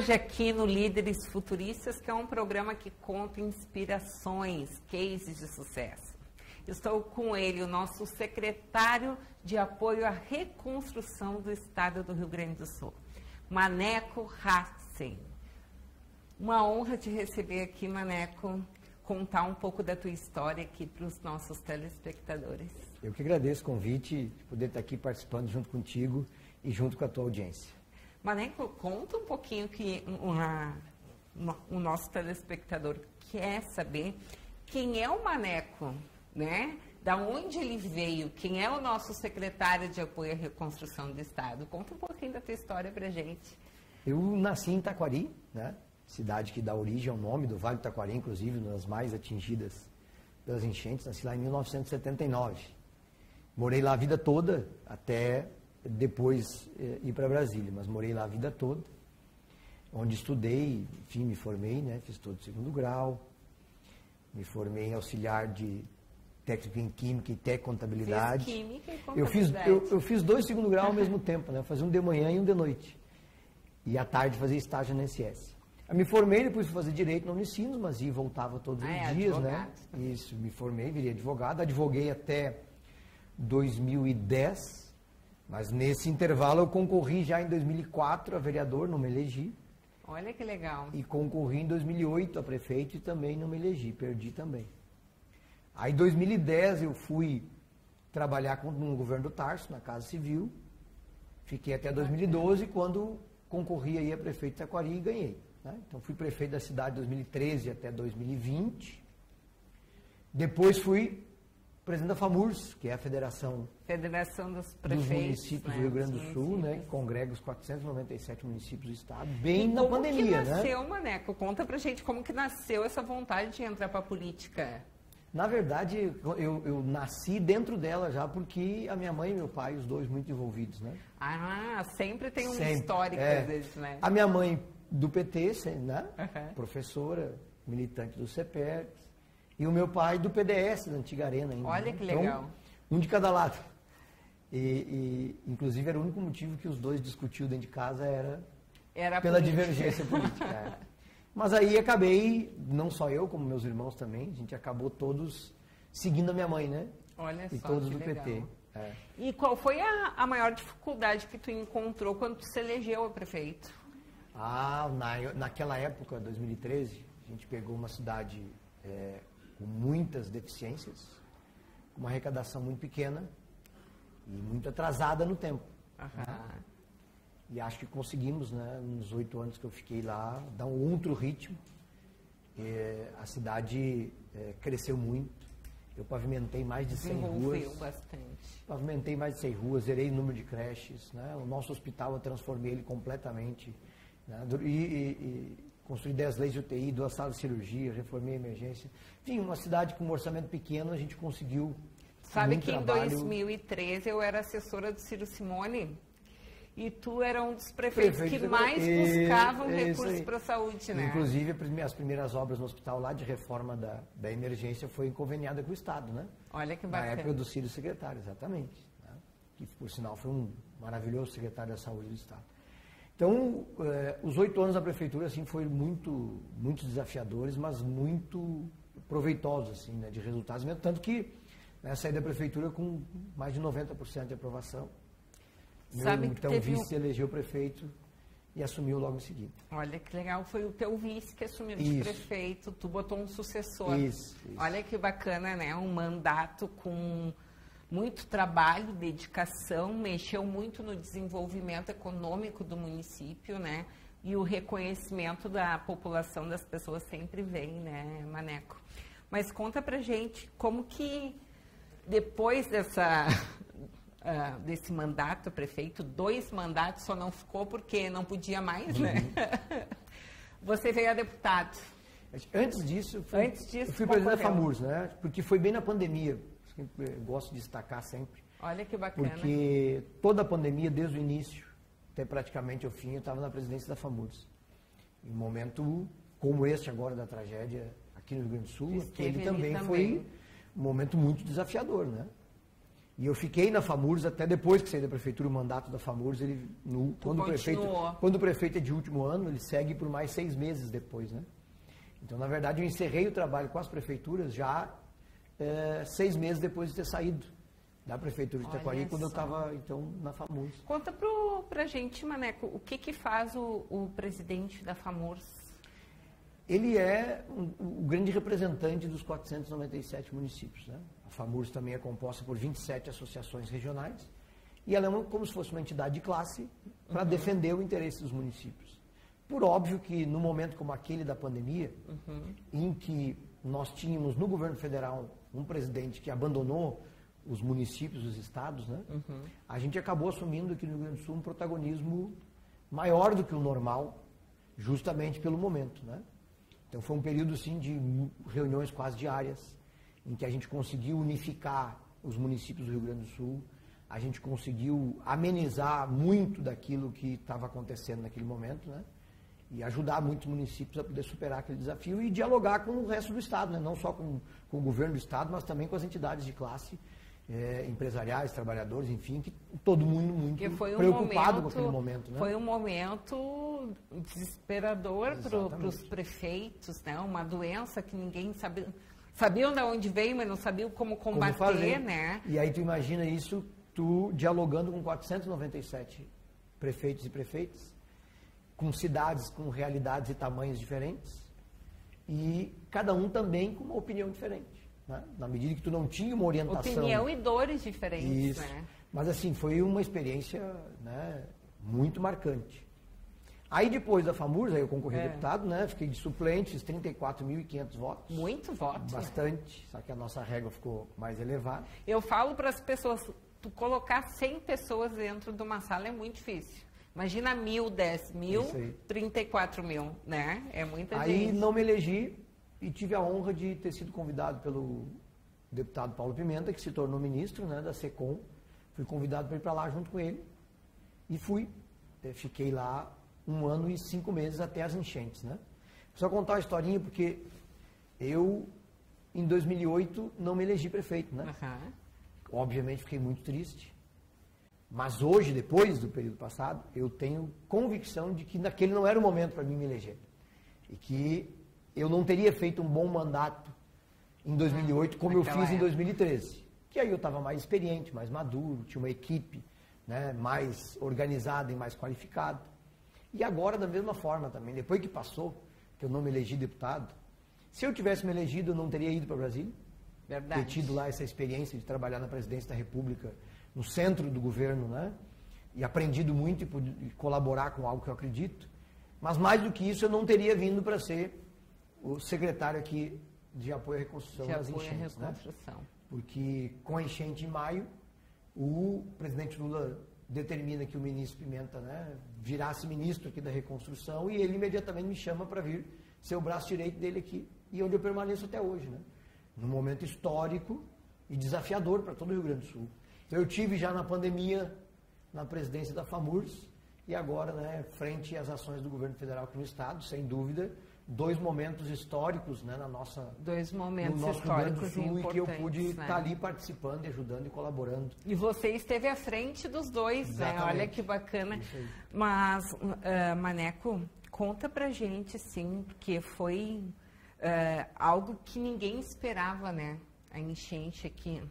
hoje aqui no Líderes Futuristas, que é um programa que conta inspirações, cases de sucesso. Estou com ele, o nosso secretário de apoio à reconstrução do estado do Rio Grande do Sul, Maneco Hassen. Uma honra te receber aqui, Maneco, contar um pouco da tua história aqui para os nossos telespectadores. Eu que agradeço o convite, de poder estar aqui participando junto contigo e junto com a tua audiência. Maneco, conta um pouquinho que o nosso telespectador quer saber quem é o Maneco, né? Da onde ele veio, quem é o nosso secretário de apoio à reconstrução do estado. Conta um pouquinho da tua história pra gente. Eu nasci em Taquari, né? Cidade que dá origem ao nome do Vale do Taquari, inclusive, uma das mais atingidas pelas enchentes. Nasci lá em 1979. Morei lá a vida toda, até depois ir para Brasília, mas morei lá a vida toda, onde estudei, enfim, me formei, né? Fiz todo o segundo grau, me formei em auxiliar de técnico em Química e Técnico em Contabilidade. Fiz Química e Contabilidade. Eu fiz 2 segundo grau ao mesmo tempo, né? Eu fazia um de manhã e um de noite. E à tarde fazia estágio na INSS. Eu me formei, depois fui fazer Direito na Unicinos, mas ia e voltava todos os dias, advogado. né? Isso, me formei, virei advogado. Advoguei até 2010, mas nesse intervalo eu concorri já em 2004 a vereador, não me elegi. Olha que legal. E concorri em 2008 a prefeito e também não me elegi, perdi também. Aí em 2010 eu fui trabalhar no governo do Tarso, na Casa Civil. Fiquei até 2012, quando concorri aí a prefeito de Taquari e ganhei, né? Então fui prefeito da cidade de 2013 até 2020. Depois fui presidente da FAMURS, que é a Federação dos Prefeitos, dos Municípios, né, do Rio Grande do Sul, né, que congrega os 497 municípios do estado, bem na pandemia, né? Como que nasceu, né? Maneco? Conta pra gente como que nasceu essa vontade de entrar pra política. Na verdade, eu nasci dentro dela já, porque a minha mãe e meu pai, os dois muito envolvidos, né? Ah, sempre tem uma Sempre, histórica, às vezes, né? A minha mãe do PT, né? Uhum. Professora, militante do CEPERS, e o meu pai do PDS, da antiga Arena ainda. Olha que legal. Então, um de cada lado. Inclusive, era o único motivo que os dois discutiam dentro de casa, era pela divergência política. É. Mas aí acabei, não só eu, como meus irmãos também, a gente acabou todos seguindo a minha mãe, né? Olha e só, todos que do legal. PT. É. E qual foi a maior dificuldade que tu encontrou quando tu se elegeu a prefeito? Naquela época, 2013, a gente pegou uma cidade com muitas deficiências, com uma arrecadação muito pequena e muito atrasada no tempo. Uhum. Né? E acho que conseguimos, né, nos 8 anos que eu fiquei lá, dar um outro ritmo. A cidade cresceu muito. Eu pavimentei mais de 100 ruas. Bastante. Pavimentei mais de 100 ruas, zerei o número de creches. Né? O nosso hospital eu transformei ele completamente. Né? Construí 10 leitos de UTI, 2 salas de cirurgia, reformei a emergência. Enfim, uma cidade com um orçamento pequeno, a gente conseguiu. Sabe que em 2013 eu era assessora do Ciro Simone e tu era um dos prefeitos que mais buscavam recursos para a saúde, né? Inclusive, as primeiras obras no hospital lá de reforma da emergência foi conveniada com o Estado, né? Olha que bacana. Na época do Ciro secretário, exatamente. Né? Que, por sinal, foi um maravilhoso secretário da Saúde do Estado. Então, os 8 anos da prefeitura, assim, foram muito desafiadores, mas muito proveitosos, assim, né, de resultados. Tanto que saí da prefeitura com mais de 90% de aprovação. Então, o vice elegeu o prefeito e assumiu logo em seguida. Olha que legal, foi o teu vice que assumiu de prefeito, tu botou um sucessor. Isso. Olha que bacana, né? Um mandato com muito trabalho, dedicação, mexeu muito no desenvolvimento econômico do município, né? E o reconhecimento da população, das pessoas sempre vem, né, Maneco? Mas conta pra gente como que depois desse mandato, prefeito, 2 mandatos, só não ficou porque não podia mais, né? Você veio a deputado. Antes disso, eu fui presidente da FAMURS, né? Porque foi bem na pandemia. Eu gosto de destacar sempre. Olha que bacana. Porque toda a pandemia, desde o início até praticamente o fim, eu estava na presidência da FAMURS. Em um momento como este agora da tragédia aqui no Rio Grande do Sul, aquele também foi um momento muito desafiador, né? E eu fiquei na FAMURS até depois que saí da prefeitura, o mandato da FAMURS, quando o prefeito é de último ano, ele segue por mais 6 meses depois, né? Então, na verdade, eu encerrei o trabalho com as prefeituras já 6 meses depois de ter saído da prefeitura de Taquari, quando eu estava, então, na FAMURS. Conta pra gente, Maneco, o que faz o presidente da FAMURS? Ele é o grande representante dos 497 municípios, né? A FAMURS também é composta por 27 associações regionais e ela é como se fosse uma entidade de classe para defender o interesse dos municípios. Por óbvio que no momento como aquele da pandemia, em que nós tínhamos no governo federal um presidente que abandonou os municípios, os estados, né? A gente acabou assumindo aqui no Rio Grande do Sul um protagonismo maior do que o normal, justamente pelo momento, né? Então foi um período assim de reuniões quase diárias, em que a gente conseguiu unificar os municípios do Rio Grande do Sul, a gente conseguiu amenizar muito daquilo que estava acontecendo naquele momento, né? E ajudar muitos municípios a poder superar aquele desafio e dialogar com o resto do Estado, né? Não só com o governo do Estado, mas também com as entidades de classe, empresariais, trabalhadores, enfim, que todo mundo muito preocupado com aquele momento. Né? Foi um momento desesperador para os prefeitos, né? Uma doença que ninguém sabiam de onde veio, mas não sabiam como combater, né? E aí tu imagina isso, tu dialogando com 497 prefeitos e prefeitas, com cidades com realidades e tamanhos diferentes, e cada um também com uma opinião diferente. Né? Na medida que tu não tinha uma orientação... Opinião e dores diferentes, isso. Né? Mas assim, foi uma experiência, né, muito marcante. Aí depois da FAMURS, aí eu concorri a deputado, né? Fiquei de suplente, fiz 34.500 votos. Muito voto. Bastante, só que a nossa régua ficou mais elevada. Eu falo para as pessoas, tu colocar 100 pessoas dentro de uma sala é muito difícil. Imagina 1.000, 10.000, 34.000, né? É muita gente. Aí não me elegi e tive a honra de ter sido convidado pelo deputado Paulo Pimenta, que se tornou ministro, né, da SECOM. Fui convidado para ir para lá junto com ele e fui. Fiquei lá 1 ano e 5 meses até as enchentes, né? Só contar uma historinha, porque eu, em 2008, não me elegi prefeito, né? Obviamente fiquei muito triste. Mas hoje, depois do período passado, eu tenho convicção de que naquele não era o momento para mim me eleger. E que eu não teria feito um bom mandato em 2008 como eu fiz em 2013. Que aí eu estava mais experiente, mais maduro, tinha uma equipe, né, mais organizada e mais qualificada. E agora, da mesma forma também, depois que passou, que eu não me elegi deputado, se eu tivesse me elegido, eu não teria ido para Brasília. Verdade. Ter tido lá essa experiência de trabalhar na presidência da República, no centro do governo, né? E aprendido muito e colaborar com algo que eu acredito. Mas mais do que isso, eu não teria vindo para ser o secretário aqui de apoio à reconstrução das enchentes. Né? Porque com a enchente em maio, o presidente Lula determina que o ministro Pimenta, né, virasse ministro aqui da reconstrução e ele imediatamente me chama para vir ser o braço direito dele aqui. E onde eu permaneço até hoje, né? Num momento histórico e desafiador para todo o Rio Grande do Sul. Então eu tive já na pandemia, na presidência da FAMURS, e agora, né, frente às ações do governo federal aqui no estado, sem dúvida, 2 momentos históricos, né, no nosso históricos Rio Grande do Sul, e que eu pude né? estar ali participando, ajudando e colaborando. E você esteve à frente dos dois, né? Olha que bacana. Mas, Maneco, conta pra gente, sim, porque foi algo que ninguém esperava, né? A enchente aqui.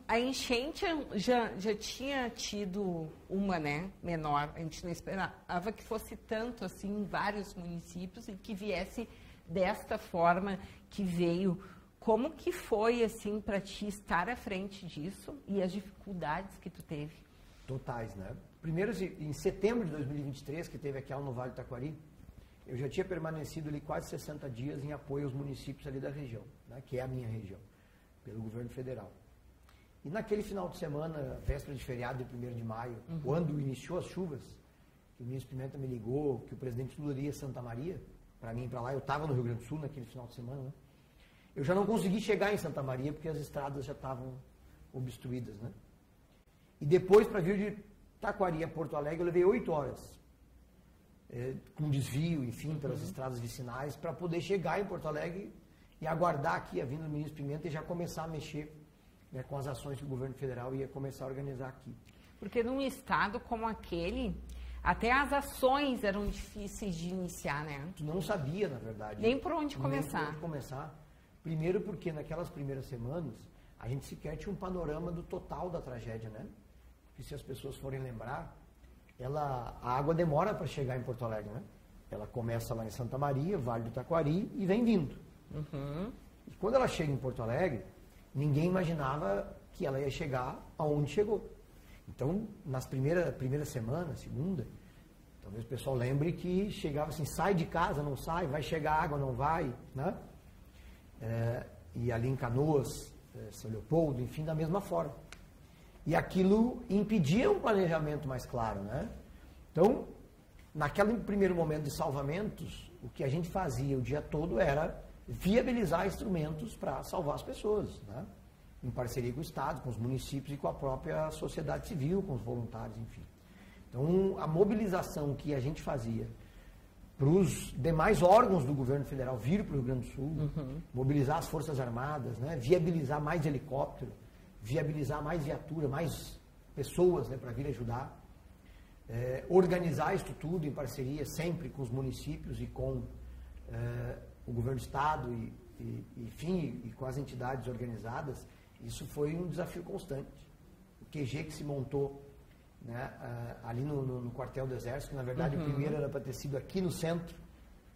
A enchente já tinha tido uma, né, menor. A gente não esperava que fosse tanto assim em vários municípios e que viesse desta forma que veio. Como que foi assim para ti estar à frente disso e as dificuldades que tu teve? Totais, né? Primeiro, em setembro de 2023, que teve aquela no Vale do Taquari, eu já tinha permanecido ali quase 60 dias em apoio aos municípios ali da região, né, que é a minha região, pelo governo federal. E naquele final de semana, véspera de feriado de 1º de maio, quando iniciou as chuvas, que o ministro Pimenta me ligou, que o presidente Lula ia a Santa Maria, para mim ir para lá, eu estava no Rio Grande do Sul naquele final de semana, né? Eu já não consegui chegar em Santa Maria porque as estradas já estavam obstruídas, né? E depois, para vir de Taquari a Porto Alegre, eu levei 8 horas, com desvio, enfim, pelas estradas vicinais, para poder chegar em Porto Alegre e aguardar aqui a vinda do ministro Pimenta e já começar a mexer né, com as ações que o governo federal ia começar a organizar aqui. Porque num estado como aquele, até as ações eram difíceis de iniciar, né? Tu não sabia, na verdade. Nem por onde começar. Nem por onde começar. Primeiro porque naquelas primeiras semanas, a gente sequer tinha um panorama do total da tragédia, né? Porque se as pessoas forem lembrar, a água demora para chegar em Porto Alegre, né? Ela começa lá em Santa Maria, Vale do Taquari, e vem vindo. Uhum. E quando ela chega em Porto Alegre, ninguém imaginava que ela ia chegar aonde chegou. Então, nas primeira semana, segunda, talvez o pessoal lembre que chegava assim, sai de casa, não sai, vai chegar água, não vai, né? E ali em Canoas, São Leopoldo, enfim, da mesma forma. E aquilo impedia um planejamento mais claro, né? Então, naquele primeiro momento de salvamentos, o que a gente fazia o dia todo era viabilizar instrumentos para salvar as pessoas, né? Em parceria com o Estado, com os municípios e com a própria sociedade civil, com os voluntários, enfim. Então, a mobilização que a gente fazia para os demais órgãos do governo federal vir para o Rio Grande do Sul, mobilizar as Forças Armadas, né? Viabilizar mais helicóptero, viabilizar mais viatura, mais pessoas, né, para vir ajudar, organizar isso tudo em parceria sempre com os municípios e com o governo do Estado enfim, e com as entidades organizadas. Isso foi um desafio constante. O QG que se montou, né, ali no quartel do Exército, que na verdade o primeiro era para ter sido aqui no centro.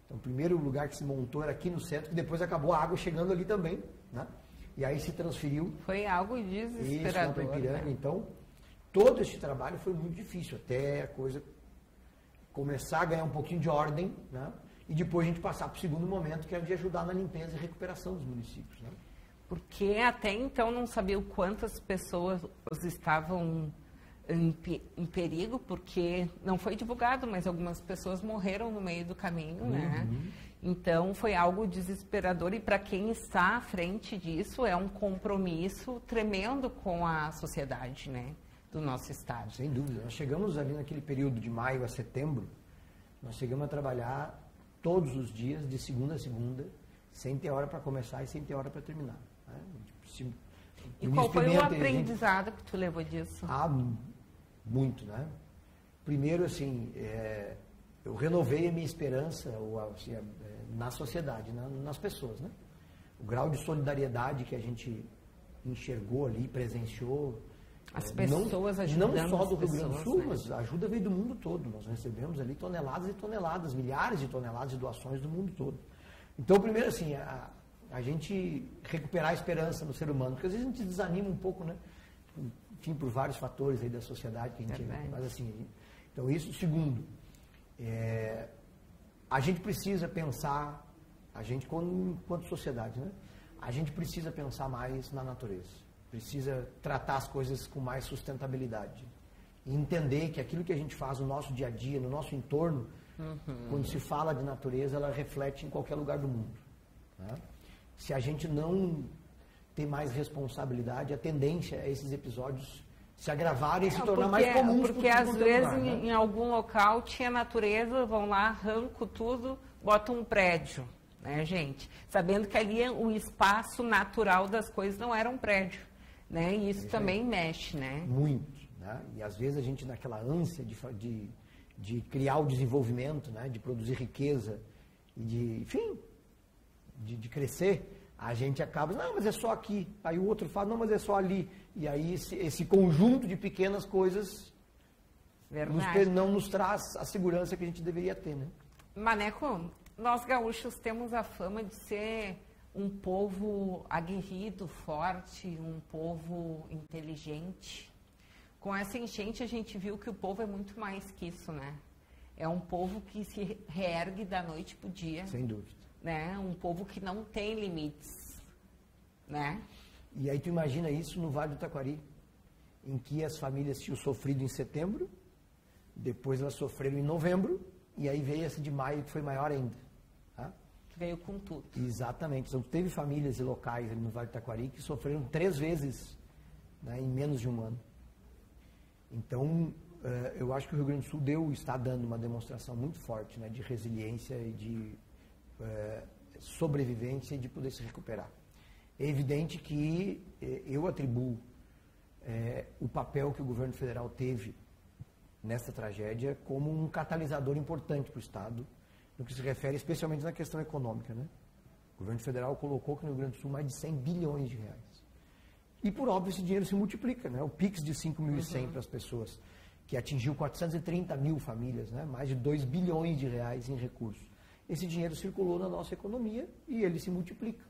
Então o primeiro lugar que se montou era aqui no centro, que depois acabou a água chegando ali também, né? E aí se transferiu. Foi algo desesperador. Isso, Ipiranga, né? Então, todo esse trabalho foi muito difícil, até a coisa começar a ganhar um pouquinho de ordem, né? E depois a gente passar para o segundo momento, que era de ajudar na limpeza e recuperação dos municípios, né? Porque até então não sabia o quantas pessoas estavam em perigo, porque não foi divulgado, mas algumas pessoas morreram no meio do caminho, né? Então foi algo desesperador, e para quem está à frente disso é um compromisso tremendo com a sociedade, né, do nosso estado. Sem dúvida. Nós chegamos ali naquele período de maio a setembro, nós chegamos a trabalhar todos os dias, de segunda a segunda, sem ter hora para começar e sem ter hora para terminar, né? E qual foi o aprendizado que tu levou disso? Muito, né? Primeiro, assim, eu renovei a minha esperança assim, na sociedade, nas pessoas, né? O grau de solidariedade que a gente enxergou ali, presenciou. As pessoas ajudando. Não só do Rio Grande do Sul, né? Mas a ajuda veio do mundo todo. Nós recebemos ali toneladas e toneladas, milhares de toneladas de doações do mundo todo. Então, primeiro, assim, a gente recuperar a esperança no ser humano, porque às vezes a gente desanima um pouco, né? Enfim, por vários fatores aí da sociedade que a gente... Mas assim, então isso. Segundo, a gente precisa pensar, a gente enquanto sociedade, né? A gente precisa pensar mais na natureza. Precisa tratar as coisas com mais sustentabilidade. E entender que aquilo que a gente faz no nosso dia a dia, no nosso entorno, quando se fala de natureza, ela reflete em qualquer lugar do mundo, né? Se a gente não ter mais responsabilidade, a tendência é esses episódios se agravarem e se tornar mais comuns. Porque às vezes em algum local tinha natureza, vão lá, arrancam tudo, botam um prédio, né, gente? Sabendo que ali o espaço natural das coisas não era um prédio, né? E isso também mexe, né? Muito, né? E às vezes a gente, naquela ânsia de criar o desenvolvimento, né? De produzir riqueza e enfim, de crescer, a gente acaba, não, mas é só aqui. Aí o outro fala, não, mas é só ali. E aí esse conjunto de pequenas coisas não nos traz a segurança que a gente deveria ter, né? Maneco, nós gaúchos temos a fama de ser um povo aguerrido, forte, um povo inteligente. Com essa enchente a gente viu que o povo é muito mais que isso, né? É um povo que se reergue da noite para o dia. Sem dúvida. Né? Um povo que não tem limites, né? E aí tu imagina isso no Vale do Taquari, em que as famílias tinham sofrido em setembro, depois elas sofreram em novembro, e aí veio essa de maio, que foi maior ainda. Tá? Que veio com tudo. Exatamente. Então teve famílias e locais ali no Vale do Taquari que sofreram 3 vezes, né, em menos de um ano. Então, eu acho que o Rio Grande do Sul está dando uma demonstração muito forte, né, de resiliência e de sobrevivência e de poder se recuperar. É evidente que eu atribuo o papel que o governo federal teve nessa tragédia como um catalisador importante para o Estado, no que se refere especialmente na questão econômica, né? O governo federal colocou aqui no Rio Grande do Sul mais de 100 bilhões de reais. E, por óbvio, esse dinheiro se multiplica, né? O PIX de 5.100 para as pessoas, que atingiu 430 mil famílias, né? Mais de 2 bilhões de reais em recursos. Esse dinheiro circulou na nossa economia e ele se multiplica.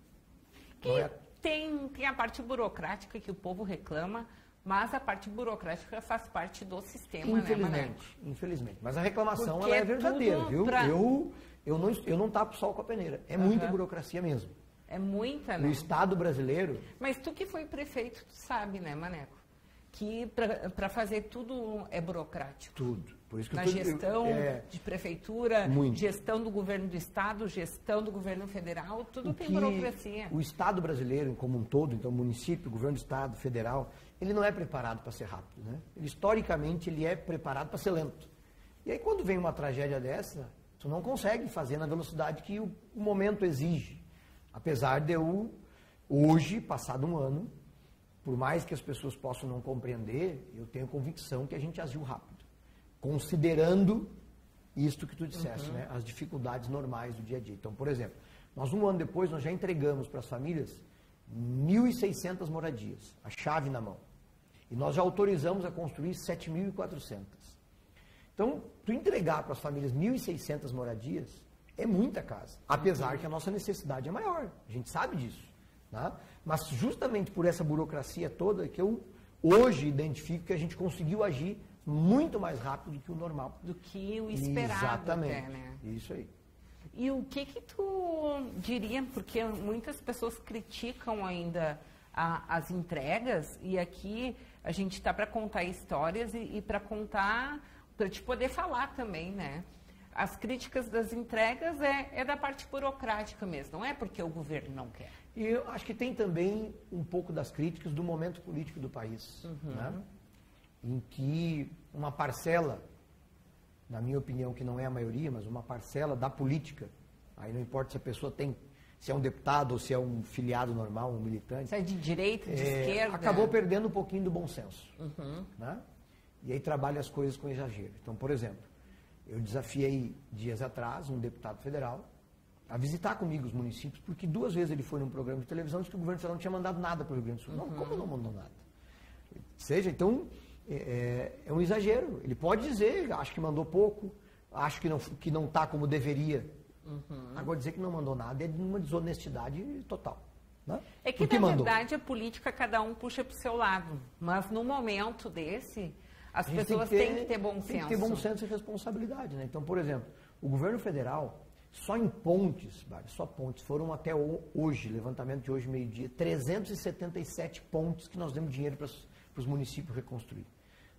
Tem a parte burocrática que o povo reclama, mas a parte burocrática faz parte do sistema, infelizmente, né, Infelizmente. Mas a reclamação ela é verdadeira, viu? Eu não tapo sol com a peneira. É muita burocracia mesmo. É muita, né? No Estado brasileiro... Mas tu que foi prefeito, tu sabe, né, Maneco? Que para fazer tudo é burocrático. Tudo. Por isso que na gestão de prefeitura, gestão do governo do Estado, gestão do governo federal, tudo tem burocracia. O Estado brasileiro, como um todo, então município, governo do Estado, federal, ele não é preparado para ser rápido, né? Historicamente, ele é preparado para ser lento. E aí, quando vem uma tragédia dessa, tu não consegue fazer na velocidade que o momento exige. Apesar de eu, hoje, passado um ano, por mais que as pessoas possam não compreender, eu tenho convicção que a gente agiu rápido. Considerando isto que tu disseste, né? As dificuldades normais do dia a dia. Então, por exemplo, nós um ano depois, nós já entregamos para as famílias 1.600 moradias, a chave na mão. E nós já autorizamos a construir 7.400. Então, tu entregar para as famílias 1.600 moradias é muita casa, apesar que a nossa necessidade é maior, a gente sabe disso. Né? Mas justamente por essa burocracia toda que eu hoje identifico que a gente conseguiu agir muito mais rápido do que o normal. Do que o esperado. Exatamente, até, né? Isso aí. E o que tu diria, porque muitas pessoas criticam ainda as entregas, e aqui a gente está para contar histórias e para contar, para te poder falar também, né? As críticas das entregas é da parte burocrática mesmo, não é porque o governo não quer. E eu acho que tem também um pouco das críticas do momento político do país, né? Em que uma parcela, na minha opinião, que não é a maioria, mas uma parcela da política, aí não importa se a pessoa tem, se é um deputado ou se é um filiado normal, um militante. Se é de direita, de esquerda. Acabou perdendo um pouquinho do bom senso. Né? E aí trabalha as coisas com exagero. Então, por exemplo, eu desafiei dias atrás um deputado federal a visitar comigo os municípios, porque 2 vezes ele foi num programa de televisão e disse que o governo federal não tinha mandado nada para o Rio Grande do Sul. Não, como não mandou nada? Então, é um exagero. Ele pode dizer, acho que mandou pouco, acho que não está como deveria. Agora, dizer que não mandou nada é de uma desonestidade total. Né? É que, na verdade, a política cada um puxa para o seu lado. Mas, no momento desse, as pessoas têm que ter bom senso. Tem que ter bom senso e responsabilidade. Né? Então, por exemplo, o governo federal, só em pontes, só pontes, foram até hoje, levantamento de hoje, meio-dia, 377 pontes que nós demos dinheiro para os municípios reconstruir.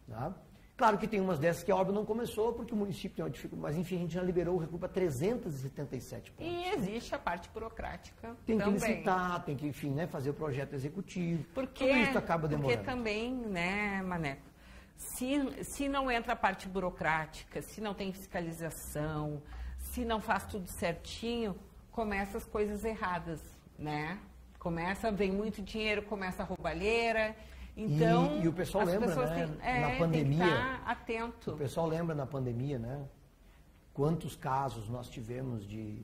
Tá? Claro que tem umas dessas que a obra não começou porque o município tem uma dificuldade, mas enfim, a gente já liberou o recurso para 377 pontos. E existe a parte burocrática tem também. Que licitar, tem que, enfim, né, fazer o projeto executivo. Porque, tudo isso acaba demorando. Porque também, né, Maneco, se não entra a parte burocrática, se não tem fiscalização, se não faz tudo certinho, começa as coisas erradas, né? Vem muito dinheiro, começa a roubalheira. Então, e o pessoal lembra, né, na pandemia, tem que estar atento. O pessoal lembra na pandemia, né, quantos casos nós tivemos de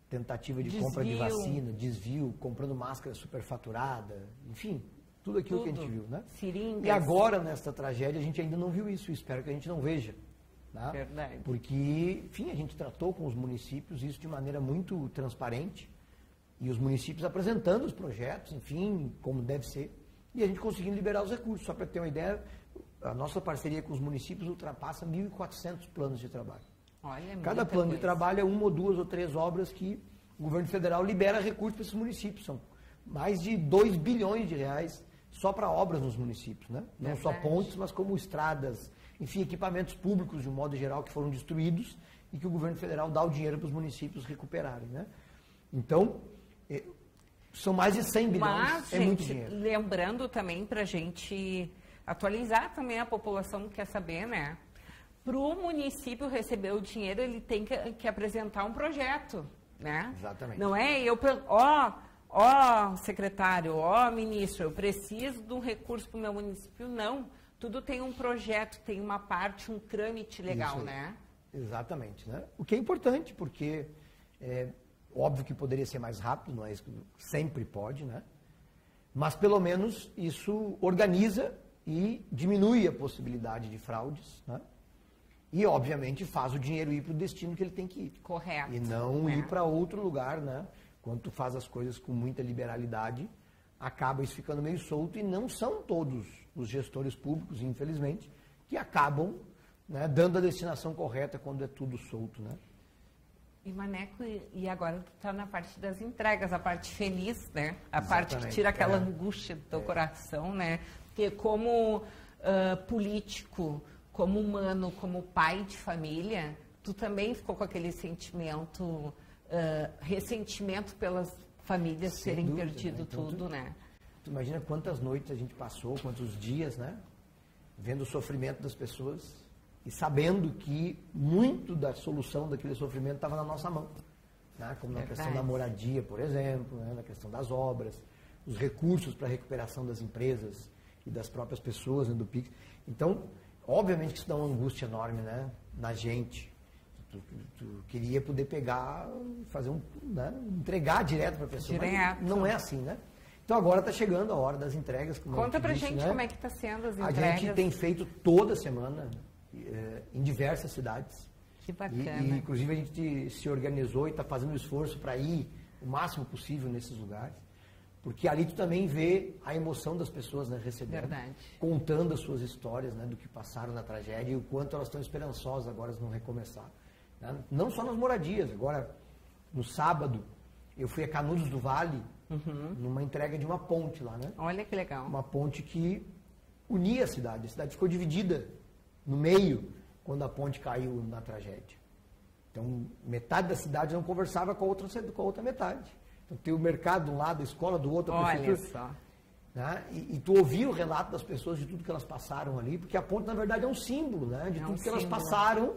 tentativa de compra de vacina, desvio, comprando máscara superfaturada, enfim, tudo aquilo que a gente viu, né? Seringas. E agora, nesta tragédia, a gente ainda não viu isso, espero que a gente não veja. Né? Verdade. Porque, enfim, a gente tratou com os municípios isso de maneira muito transparente, e os municípios apresentando os projetos, enfim, como deve ser. E a gente conseguindo liberar os recursos. Só para ter uma ideia, a nossa parceria com os municípios ultrapassa 1.400 planos de trabalho. Olha, cada plano de trabalho é 1 ou 2 ou 3 obras que o governo federal libera recursos para esses municípios. São mais de 2 bilhões de reais só para obras nos municípios. Né? Não só pontes, mas como estradas, enfim, equipamentos públicos, de um modo geral, que foram destruídos e que o governo federal dá o dinheiro para os municípios recuperarem. Né? Então, são mais de 100 bilhões, mas, muito dinheiro. Lembrando também para a gente atualizar também a população que quer saber, né? Para o município receber o dinheiro, ele tem que apresentar um projeto, né? Exatamente. Não é ó secretário, ó ministro, eu preciso de um recurso para o meu município. Não, tudo tem um projeto, tem uma parte, um trâmite legal, né? Exatamente, né? O que é importante, porque é óbvio que poderia ser mais rápido, não é isso que sempre pode, né? Mas pelo menos isso organiza e diminui a possibilidade de fraudes, né? E obviamente faz o dinheiro ir para o destino que ele tem que ir. Correto. E não ir para outro lugar, né? Quando tu faz as coisas com muita liberalidade, acaba isso ficando meio solto e não são todos os gestores públicos, infelizmente, que acabam, né, dando a destinação correta quando é tudo solto, né? E Maneco, e agora tu está na parte das entregas, a parte feliz, né? A Exatamente. parte que tira aquela angústia do teu coração, né? Porque como político, como humano, como pai de família, tu também ficou com aquele sentimento, ressentimento pelas famílias Sem terem dúvida, perdido né? Então, tudo, né? Tu imagina quantas noites a gente passou, quantos dias, né? Vendo o sofrimento das pessoas e sabendo que muito da solução daquele sofrimento estava na nossa mão. Né? Como na questão da moradia, por exemplo, né? Na questão das obras, os recursos para a recuperação das empresas e das próprias pessoas, né? Do PIX. Então, obviamente que isso dá uma angústia enorme, né? Na gente. Tu queria poder pegar, fazer né? Entregar direto para a pessoa. Direto. Não é assim, né? Então agora está chegando a hora das entregas. Conta pra disse, gente, né? Como é que está sendo as entregas. A gente tem feito toda semana em diversas cidades. Que bacana. E inclusive a gente se organizou e está fazendo um esforço para ir o máximo possível nesses lugares. Porque ali tu também vê a emoção das pessoas, né, recebendo, Verdade. contando as suas histórias, né, do que passaram na tragédia e o quanto elas estão esperançosas agora de não recomeçar. Né? Não só nas moradias. Agora, no sábado, eu fui a Canudos do Vale, numa entrega de uma ponte lá, né? Olha que legal. Uma ponte que unia a cidade. A cidade ficou dividida no meio quando a ponte caiu na tragédia. Então, metade da cidade não conversava com a outra metade. Então, tem o mercado de um lado, a escola do outro, a prefeitura. Olha só. Né? E tu ouvia o relato das pessoas de tudo que elas passaram ali, porque a ponte, na verdade, é um símbolo, né? De tudo que elas passaram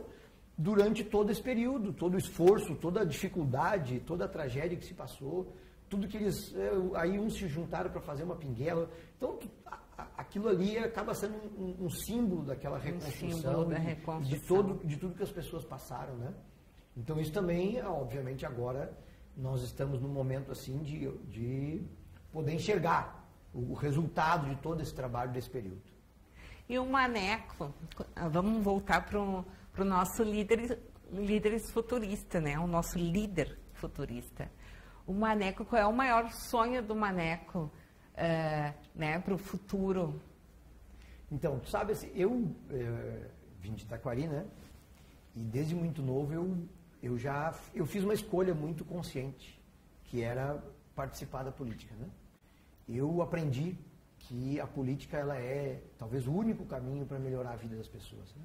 durante todo esse período, todo o esforço, toda a dificuldade, toda a tragédia que se passou, tudo que eles... Aí uns se juntaram para fazer uma pinguela. Então, aquilo ali acaba sendo um símbolo daquela reconstrução, de tudo que as pessoas passaram, né? Então, isso também, obviamente, agora nós estamos num momento assim de poder enxergar o resultado de todo esse trabalho desse período. E o Maneco, vamos voltar para o nosso líderes futurista, né? O nosso líder futurista. O Maneco, qual é o maior sonho do Maneco, né, para o futuro? Então, tu sabe, assim, eu vim de Taquari, né? E desde muito novo eu fiz uma escolha muito consciente, que era participar da política, né? Eu aprendi que a política ela é talvez o único caminho para melhorar a vida das pessoas, né?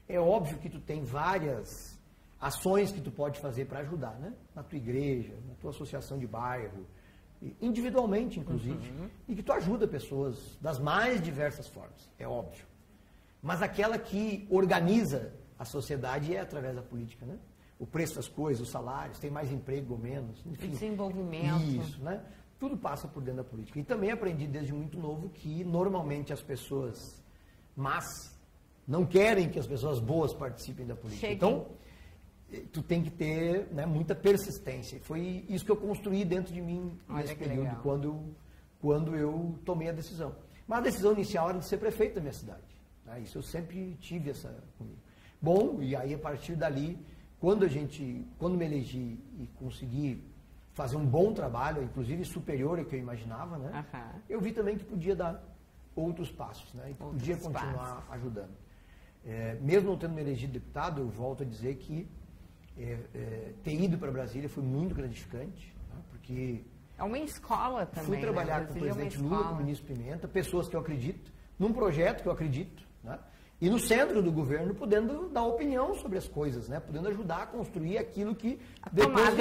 É óbvio que tu tem várias ações que tu pode fazer para ajudar, né? Na tua igreja, na tua associação de bairro, individualmente, inclusive, e que tu ajuda pessoas das mais diversas formas, é óbvio. Mas aquela que organiza a sociedade é através da política, né? O preço das coisas, os salários, tem mais emprego ou menos, enfim. Desenvolvimento. Isso, né? Tudo passa por dentro da política. E também aprendi desde muito novo que normalmente as pessoas más não querem que as pessoas boas participem da política. Então, tu tem que ter, né, muita persistência. Foi isso que eu construí dentro de mim nesse período, quando eu tomei a decisão. Mas a decisão inicial era de ser prefeito da minha cidade. Né? Isso eu sempre tive essa comigo. Bom, e aí a partir dali, quando me elegi e consegui fazer um bom trabalho, inclusive superior ao que eu imaginava, né? Eu vi também que podia dar outros passos, né? E podia continuar ajudando. Mesmo não tendo me elegido deputado, eu volto a dizer que ter ido para Brasília foi muito gratificante, né? Porque é uma escola também. Fui trabalhar com o presidente Lula, com o ministro Pimenta, pessoas que eu acredito, num projeto que eu acredito, né? E no centro do governo, podendo dar opinião sobre as coisas, né? Podendo ajudar a construir aquilo que depois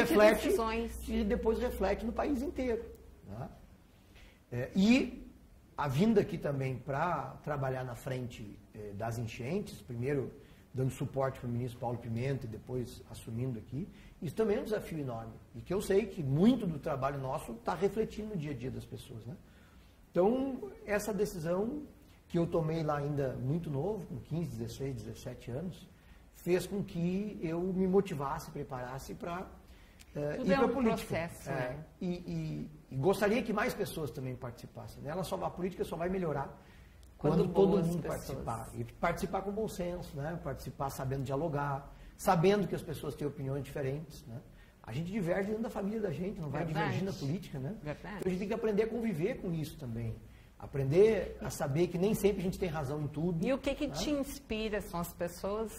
reflete no país inteiro. Né? E a vinda aqui também para trabalhar na frente das enchentes, primeiro dando suporte para o ministro Paulo Pimenta e depois assumindo aqui. Isso também é um desafio enorme. E que eu sei que muito do trabalho nosso está refletindo no dia a dia das pessoas, né? Então, essa decisão que eu tomei lá ainda muito novo, com 15, 16, 17 anos, fez com que eu me motivasse, preparasse para ir para a política. Processo, né? E gostaria que mais pessoas também participassem, né? A política só vai melhorar quando todo mundo participar. E participar com bom senso, né? Participar sabendo dialogar, sabendo que as pessoas têm opiniões diferentes, né? A gente diverge dentro da família da gente, não vai divergir na política, né? Verdade. Então a gente tem que aprender a conviver com isso também. Aprender a saber que nem sempre a gente tem razão em tudo. E o que te inspira? São as pessoas?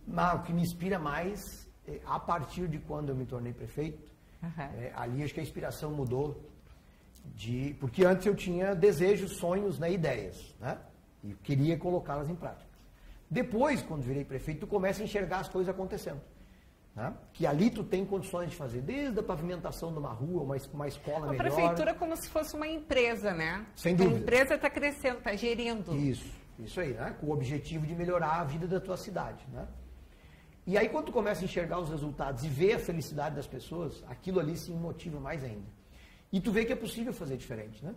O que me inspira mais, a partir de quando eu me tornei prefeito, ali acho que a inspiração mudou. Porque antes eu tinha desejos, sonhos, né, ideias, né? E queria colocá-las em prática. Depois, quando virei prefeito, tu começa a enxergar as coisas acontecendo. Né? Que ali tu tem condições de fazer, desde a pavimentação de uma rua, uma escola melhor. A prefeitura é como se fosse uma empresa, né? Sem dúvida. A empresa está crescendo, está gerindo. Isso aí, né? Com o objetivo de melhorar a vida da tua cidade, né? E aí quando tu começa a enxergar os resultados e ver a felicidade das pessoas, aquilo ali se motiva mais ainda. E tu vê que é possível fazer diferente, né?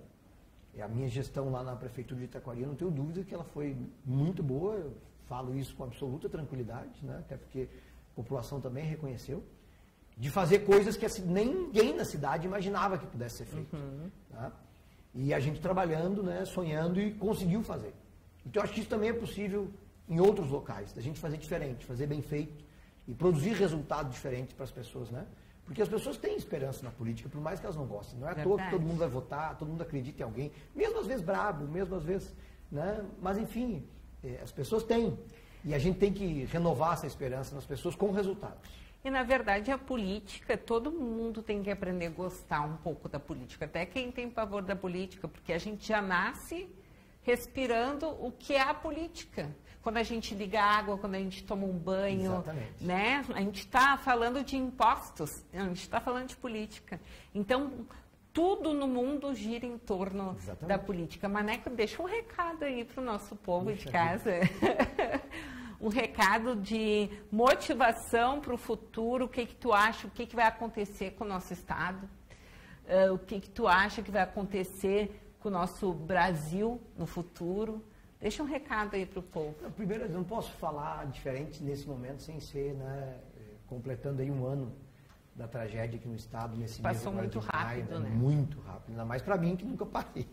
E a minha gestão lá na prefeitura de Itacoari, eu não tenho dúvida que ela foi muito boa, eu falo isso com absoluta tranquilidade, né? Até porque a população também reconheceu, de fazer coisas que ninguém na cidade imaginava que pudesse ser feito. Tá? E a gente trabalhando, né, sonhando e conseguiu fazer. Então eu acho que isso também é possível em outros locais, da gente fazer diferente, fazer bem feito e produzir resultados diferentes para as pessoas, né? Porque as pessoas têm esperança na política, por mais que elas não gostem. Não é à toa que todo mundo vai votar, todo mundo acredita em alguém, mesmo às vezes brabo, mesmo às vezes, né? Mas enfim, as pessoas têm. E a gente tem que renovar essa esperança nas pessoas com resultados. E, na verdade, a política, todo mundo tem que aprender a gostar um pouco da política. Até quem tem pavor da política, porque a gente já nasce respirando o que é a política. Quando a gente liga a água, quando a gente toma um banho, exatamente, né? A gente está falando de impostos, a gente está falando de política. Então, tudo no mundo gira em torno da política. Maneco, deixa um recado aí para o nosso povo de casa. Um recado de motivação para o futuro. O que tu acha, o que vai acontecer com o nosso Estado? O que tu acha que vai acontecer com o nosso Brasil no futuro? Deixa um recado aí para o povo. Primeiro, eu não posso falar diferente nesse momento sem ser, né, completando aí um ano da tragédia aqui no Estado, nesse mês Passou muito rápido, né? Muito rápido, ainda mais para mim que nunca parei.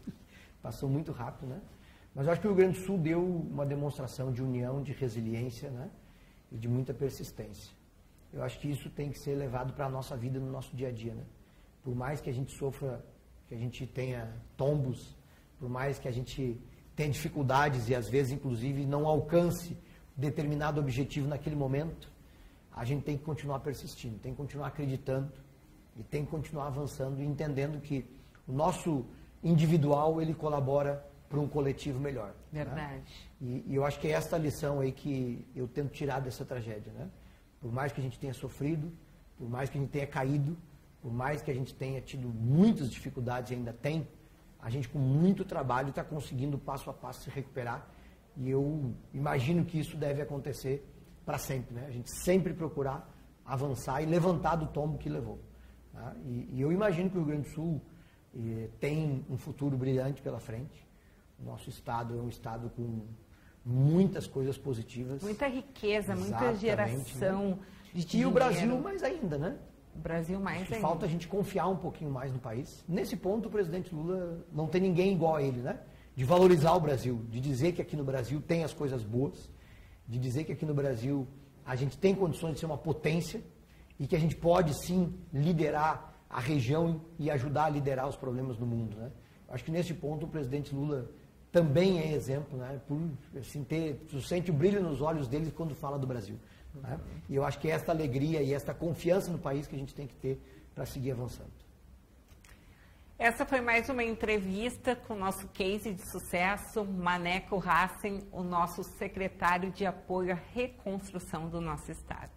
Passou muito rápido, né? Mas eu acho que o Rio Grande do Sul deu uma demonstração de união, de resiliência, né? E de muita persistência. Eu acho que isso tem que ser levado para a nossa vida, no nosso dia a dia, né? Por mais que a gente sofra, que a gente tenha tombos, por mais que a gente tenha dificuldades e às vezes, inclusive, não alcance determinado objetivo naquele momento, a gente tem que continuar persistindo, tem que continuar acreditando e tem que continuar avançando e entendendo que o nosso individual, ele colabora para um coletivo melhor. Verdade. Né? E eu acho que é esta lição aí que eu tento tirar dessa tragédia, né? Por mais que a gente tenha sofrido, por mais que a gente tenha caído, por mais que a gente tenha tido muitas dificuldades e ainda tem, a gente com muito trabalho está conseguindo passo a passo se recuperar e eu imagino que isso deve acontecer para sempre, né? A gente sempre procurar avançar e levantar do tombo que levou. Tá? E eu imagino que o Rio Grande do Sul tem um futuro brilhante pela frente. O nosso estado é um estado com muitas coisas positivas. Muita riqueza, muita geração, né, de dinheiro. E o Brasil mais ainda, né? O Brasil mais ainda. Falta a gente confiar um pouquinho mais no país. Nesse ponto, o presidente Lula não tem ninguém igual a ele, né? De valorizar o Brasil, de dizer que aqui no Brasil tem as coisas boas, de dizer que aqui no Brasil a gente tem condições de ser uma potência e que a gente pode, sim, liderar a região e ajudar a liderar os problemas do mundo, né? Acho que nesse ponto o presidente Lula também é exemplo, né? Por assim, tu sente o brilho nos olhos dele quando fala do Brasil. Né? E eu acho que é esta alegria e esta confiança no país que a gente tem que ter para seguir avançando. Essa foi mais uma entrevista com o nosso case de sucesso, Maneco Hassen, o nosso secretário de apoio à reconstrução do nosso Estado.